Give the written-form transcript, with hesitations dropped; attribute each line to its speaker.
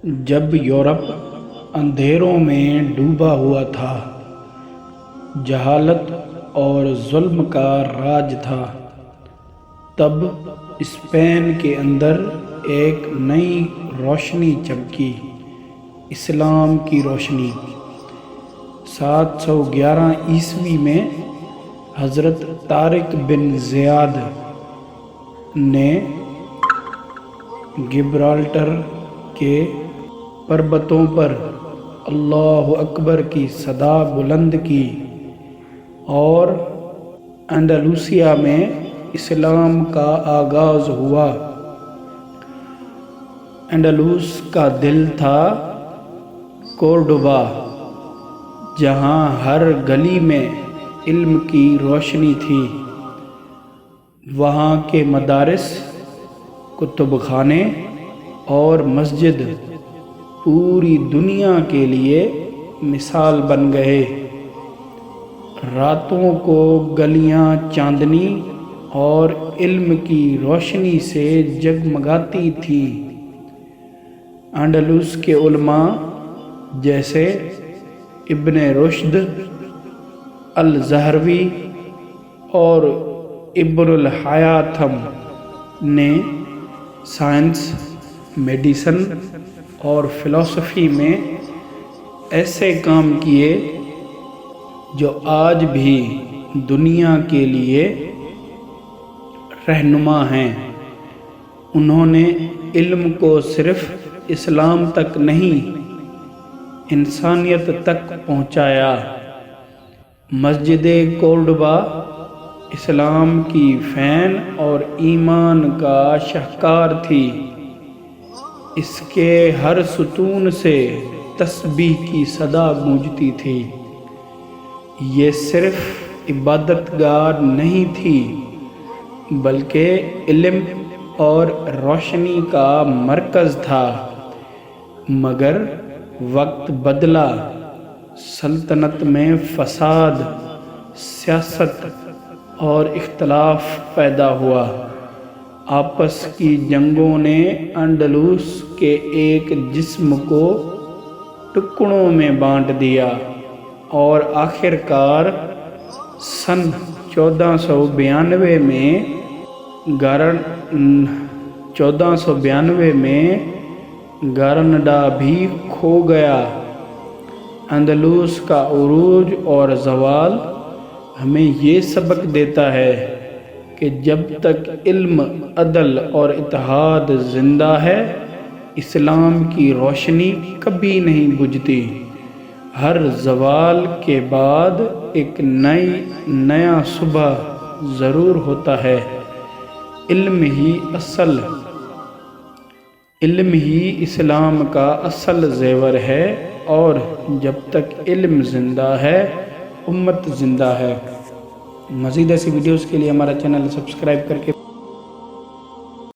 Speaker 1: جب یورپ اندھیروں میں ڈوبا ہوا تھا، جہالت اور ظلم کا راج تھا، تب اسپین کے اندر ایک نئی روشنی چمکی، اسلام کی روشنی۔ 711 عیسوی میں حضرت طارق بن زیاد نے گبرالٹر کے پربتوں پر اللہ اکبر کی صدا بلند کی اور اندلوسیہ میں اسلام کا آغاز ہوا۔ اندلس کا دل تھا کورڈوبا، جہاں ہر گلی میں علم کی روشنی تھی۔ وہاں کے مدارس، کتب خانے اور مسجد پوری دنیا کے لیے مثال بن گئے۔ راتوں کو گلیاں چاندنی اور علم کی روشنی سے جگمگاتی تھیں۔ اندلس کے علماء جیسے ابن رشد، الزہروی اور ابن الحیاتم نے سائنس، میڈیسن اور فلسفی میں ایسے کام کیے جو آج بھی دنیا کے لیے رہنما ہیں۔ انہوں نے علم کو صرف اسلام تک نہیں، انسانیت تک پہنچایا۔ مسجد کورڈوبا اسلام کی فین اور ایمان کا شاہکار تھی۔ اس کے ہر ستون سے تسبیح کی صدا گونجتی تھی۔ یہ صرف عبادت گاہ نہیں تھی، بلکہ علم اور روشنی کا مرکز تھا۔ مگر وقت بدلا، سلطنت میں فساد، سیاست اور اختلاف پیدا ہوا۔ آپس کی جنگوں نے اندلس کے ایک جسم کو ٹکڑوں میں بانٹ دیا اور آخرکار سن 1492 میں گرناڈا بھی کھو گیا۔ اندلس کا عروج اور زوال ہمیں یہ سبق دیتا ہے کہ جب تک علم، عدل اور اتحاد زندہ ہے، اسلام کی روشنی کبھی نہیں بجھتی۔ ہر زوال کے بعد ایک نیا صبح ضرور ہوتا ہے۔ علم ہی اسلام کا اصل زیور ہے، اور جب تک علم زندہ ہے، امت زندہ ہے۔ مزید ایسی ویڈیوز کے لیے ہمارا چینل سبسکرائب کر کے